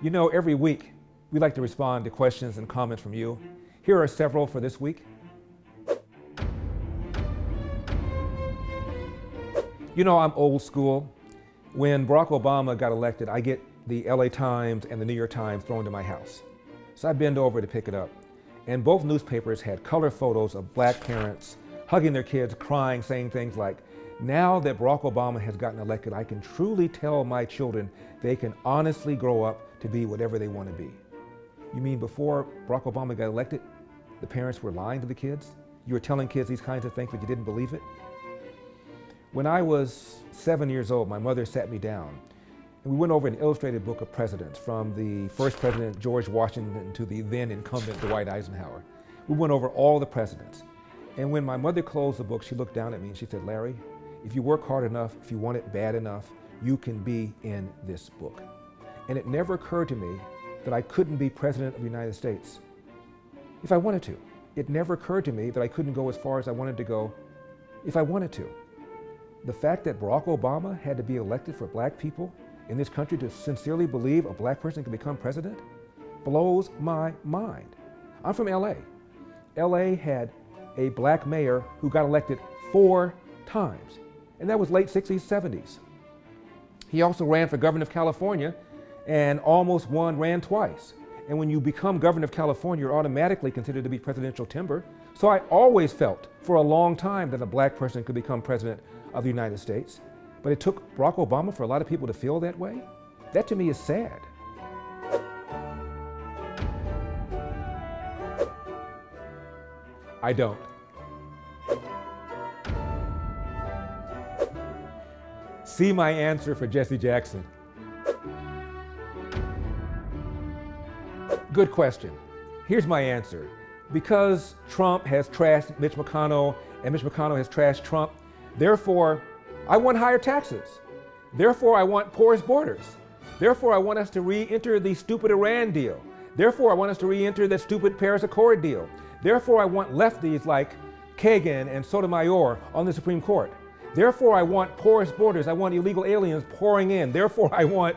You know, every week we like to respond to questions and comments from you. Here are several for this week. You know, I'm old school. When Barack Obama got elected, I get the LA Times and the New York Times thrown to my house. So I bend over to pick it up. And both newspapers had color photos of black parents hugging their kids, crying, saying things like, "Now that Barack Obama has gotten elected, I can truly tell my children they can honestly grow up to be whatever they want to be." You mean before Barack Obama got elected, the parents were lying to the kids? You were telling kids these kinds of things, but you didn't believe it? When I was 7 years old, my mother sat me down and we went over an illustrated book of presidents, from the first president, George Washington, to the then incumbent, Dwight Eisenhower. We went over all the presidents. And when my mother closed the book, she looked down at me and she said, "Larry, if you work hard enough, if you want it bad enough, you can be in this book." And it never occurred to me that I couldn't be president of the United States if I wanted to. It never occurred to me that I couldn't go as far as I wanted to go if I wanted to. The fact that Barack Obama had to be elected for black people in this country to sincerely believe a black person can become president blows my mind. I'm from LA. LA had a black mayor who got elected 4 times, and that was late 60s, 70s. He also ran for governor of California and almost won, ran twice. And when you become governor of California, you're automatically considered to be presidential timber. So I always felt for a long time that a black person could become president of the United States. But it took Barack Obama for a lot of people to feel that way. That to me is sad. I don't. See my answer for Jesse Jackson. Good question. Here's my answer. Because Trump has trashed Mitch McConnell and Mitch McConnell has trashed Trump, therefore, I want higher taxes. Therefore, I want porous borders. Therefore, I want us to re-enter the stupid Iran deal. Therefore, I want us to re-enter the stupid Paris Accord deal. Therefore, I want lefties like Kagan and Sotomayor on the Supreme Court. Therefore, I want porous borders. I want illegal aliens pouring in. Therefore, I want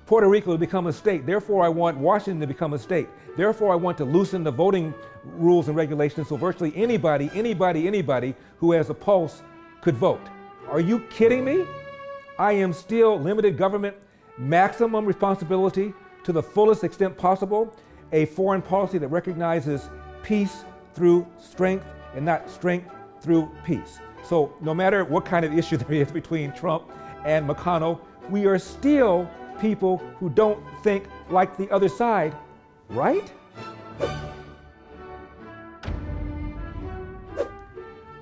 Puerto Rico to become a state. Therefore, I want Washington to become a state. Therefore, I want to loosen the voting rules and regulations so virtually anybody who has a pulse could vote. Are you kidding me? I am still limited government, maximum responsibility to the fullest extent possible, a foreign policy that recognizes peace through strength and not strength through peace. So no matter what kind of issue there is between Trump and McConnell, we are still people who don't think like the other side, right?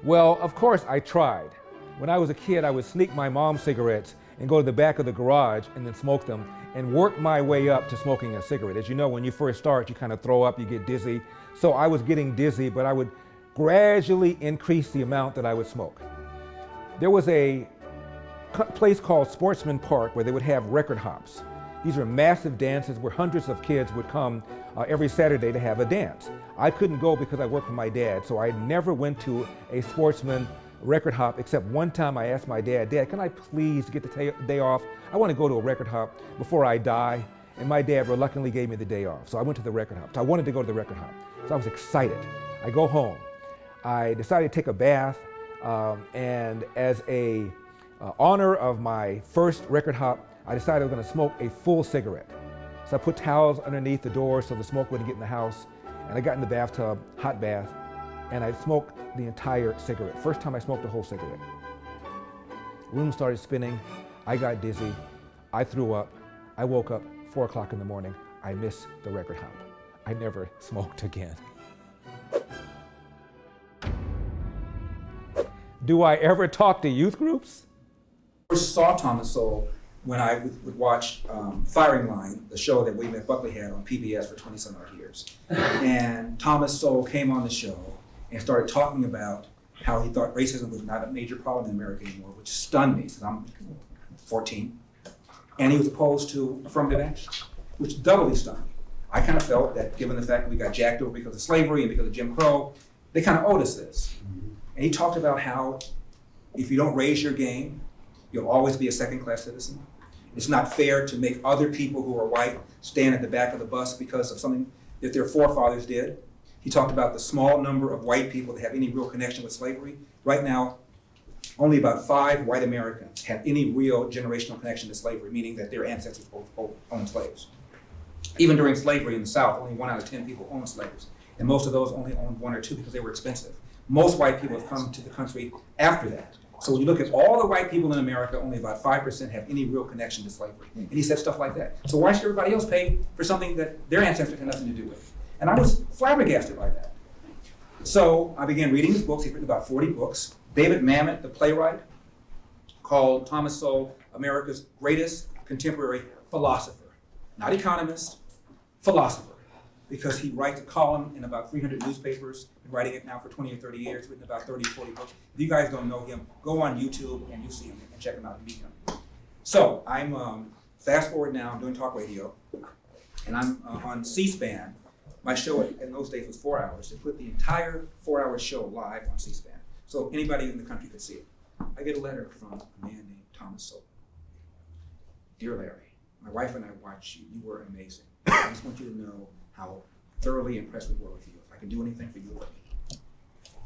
Well, of course I tried. When I was a kid, I would sneak my mom's cigarettes and go to the back of the garage and then smoke them and work my way up to smoking a cigarette. As you know, when you first start, you kind of throw up, you get dizzy. So I was getting dizzy, but I would gradually increase the amount that I would smoke. There was a place called Sportsman Park where they would have record hops. These are massive dances where hundreds of kids would come every Saturday to have a dance. I couldn't go because I worked for my dad, so I never went to a Sportsman record hop, except one time I asked my dad, "Dad, can I please get the day off? I want to go to a record hop before I die." And my dad reluctantly gave me the day off. So I went to the record hop. So I wanted to go to the record hop. So I was excited. I go home. I decided to take a bath, and as a honor of my first record hop, I decided I was going to smoke a full cigarette. So I put towels underneath the door so the smoke wouldn't get in the house. And I got in the bathtub, hot bath, and I smoked the entire cigarette. First time I smoked a whole cigarette. Room started spinning. I got dizzy. I threw up. I woke up 4 o'clock in the morning. I missed the record hop. I never smoked again. Do I ever talk to youth groups? I first saw Thomas Sowell when I would watch Firing Line, the show that William F. Buckley had on PBS for 20-some odd years. And Thomas Sowell came on the show and started talking about how he thought racism was not a major problem in America anymore, which stunned me because I'm 14. And he was opposed to affirmative action, which doubly stunned me. I kind of felt that given the fact that we got jacked over because of slavery and because of Jim Crow, they kind of owed us this. And he talked about how if you don't raise your game, you'll always be a second-class citizen. It's not fair to make other people who are white stand at the back of the bus because of something that their forefathers did. He talked about the small number of white people that have any real connection with slavery. Right now, only about 5 white Americans have any real generational connection to slavery, meaning that their ancestors owned slaves. Even during slavery in the South, only 1 out of 10 people owned slaves. And most of those only owned 1 or 2 because they were expensive. Most white people have come to the country after that. So when you look at all the white people in America, only about 5% have any real connection to slavery. And he said stuff like that. So why should everybody else pay for something that their ancestors had nothing to do with? And I was flabbergasted by that. So I began reading his books. He's written about 40 books. David Mamet, the playwright, called Thomas Sowell America's greatest contemporary philosopher. Not economist, philosopher. Because he writes a column in about 300 newspapers, been writing it now for 20 or 30 years, written about 30 or 40 books. If you guys don't know him, go on YouTube and you'll see him and check him out and meet him. So I'm fast forward now, I'm doing talk radio, and I'm on C-SPAN. My show in those days was 4 hours. They put the entire 4-hour show live on C-SPAN, so anybody in the country could see it. I get a letter from a man named Thomas Sowell. Dear Larry, my wife and I watched you. You were amazing. I just want you to know how thoroughly impressed we were with you. If I can do anything for you, let me.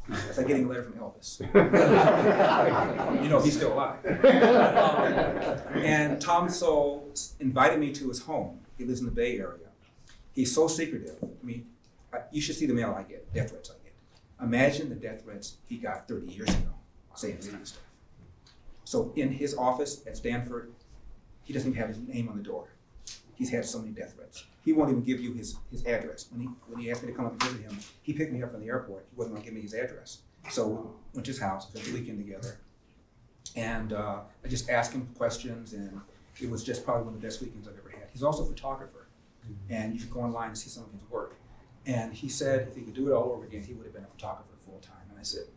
That's like getting a letter from Elvis. You know, he's still alive. And Tom Sowell invited me to his home. He lives in the Bay Area. He's so secretive. I mean, you should see the mail I get, death threats I get. Imagine the death threats he got 30 years ago, saying this kind of stuff. So in his office at Stanford, he doesn't even have his name on the door. He's had so many death threats. He won't even give you his address. When he asked me to come up and visit him, he picked me up from the airport. He wasn't gonna give me his address. So we went to his house, spent the weekend together. And I just asked him questions, and it was just probably one of the best weekends I've ever had. He's also a photographer, and you should go online and see some of his work. And he said if he could do it all over again, he would have been a photographer full time. And I said,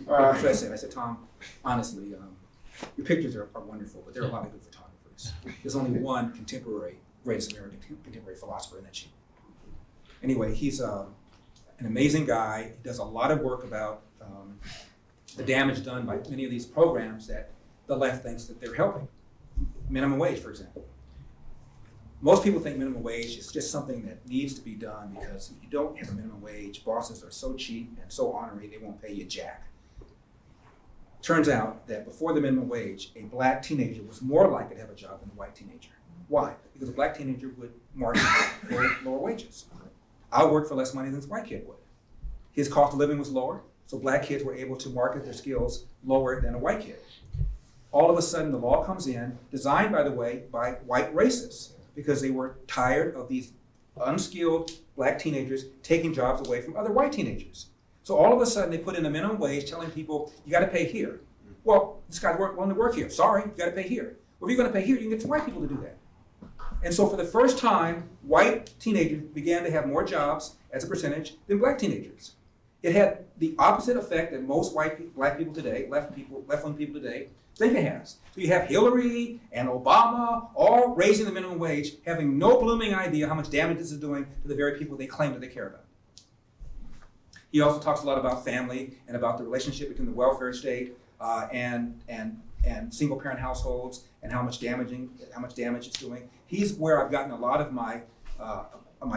that's what I said, Tom, honestly, your pictures are wonderful, but there are a lot of good photographers. There's only one contemporary, greatest American contemporary philosopher, and that's you. Anyway, he's an amazing guy. He does a lot of work about the damage done by many of these programs that the left thinks that they're helping. Minimum wage, for example. Most people think minimum wage is just something that needs to be done because if you don't have a minimum wage, bosses are so cheap and so ornery, they won't pay you jack. Turns out that before the minimum wage, a black teenager was more likely to have a job than a white teenager. Why? Because a black teenager would market for lower wages. I worked for less money than this white kid would. His cost of living was lower, so black kids were able to market their skills lower than a white kid. All of a sudden, the law comes in, designed, by the way, by white racists, because they were tired of these unskilled black teenagers taking jobs away from other white teenagers. So all of a sudden, they put in a minimum wage telling people, you gotta pay here. Well, this guy's willing to work here. Sorry, you gotta pay here. Well, if you're gonna pay here, you can get some white people to do that. And so for the first time, white teenagers began to have more jobs as a percentage than black teenagers. It had the opposite effect that most black people today, left-wing people today, think it has. So you have Hillary and Obama all raising the minimum wage, having no blooming idea how much damage this is doing to the very people they claim that they care about. He also talks a lot about family and about the relationship between the welfare state and single-parent households and how much damage it's doing. He's where I've gotten a lot of my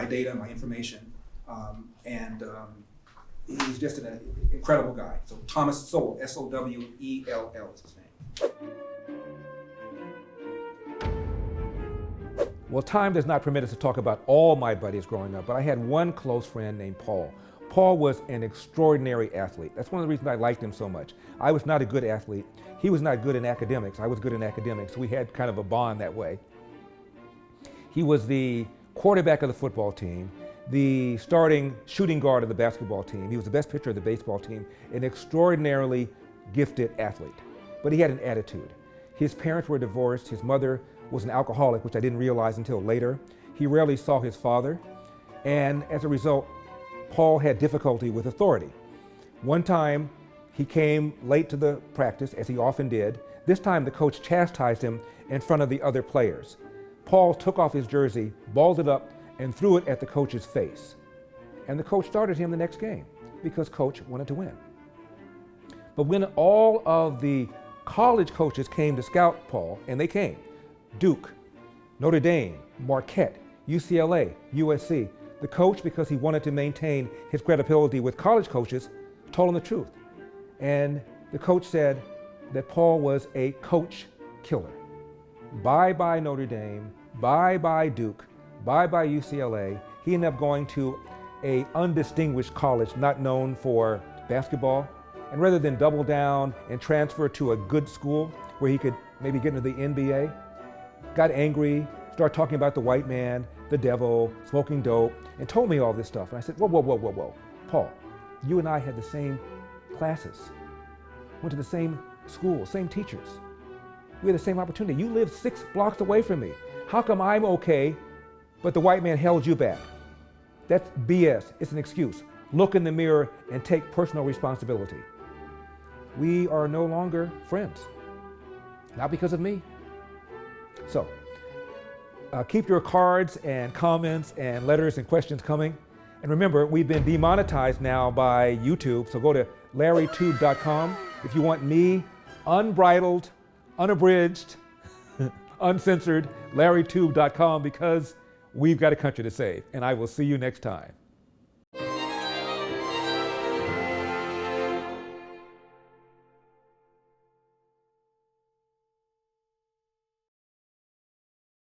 data, my information, and he's just an incredible guy. So Thomas Sowell, S-O-W-E-L-L is his name. Well, time does not permit us to talk about all my buddies growing up, but I had one close friend named Paul. Paul was an extraordinary athlete. That's one of the reasons I liked him so much. I was not a good athlete. He was not good in academics. I was good in academics. So we had kind of a bond that way. He was the quarterback of the football team, the starting shooting guard of the basketball team. He was the best pitcher of the baseball team, an extraordinarily gifted athlete. But he had an attitude. His parents were divorced. His mother was an alcoholic, which I didn't realize until later. He rarely saw his father. And as a result, Paul had difficulty with authority. One time, he came late to the practice, as he often did. This time, the coach chastised him in front of the other players. Paul took off his jersey, balled it up, and threw it at the coach's face. And the coach started him the next game because coach wanted to win. But when all of the college coaches came to scout Paul, and they came, Duke, Notre Dame, Marquette, UCLA, USC. The coach, because he wanted to maintain his credibility with college coaches, told him the truth. And the coach said that Paul was a coach killer. Bye-bye Notre Dame, bye-bye Duke, bye-bye UCLA. He ended up going to an undistinguished college not known for basketball. And rather than double down and transfer to a good school where he could maybe get into the NBA, got angry, started talking about the white man, the devil, smoking dope, and told me all this stuff. And I said, whoa, whoa, whoa, whoa, whoa. Paul, you and I had the same classes, went to the same school, same teachers. We had the same opportunity. You live 6 blocks away from me. How come I'm okay, but the white man held you back? That's BS. It's an excuse. Look in the mirror and take personal responsibility. We are no longer friends, not because of me. So, keep your cards and comments and letters and questions coming. And remember, we've been demonetized now by YouTube, so go to larrytube.com if you want me, unbridled, unabridged, uncensored, larrytube.com, because we've got a country to save. And I will see you next time.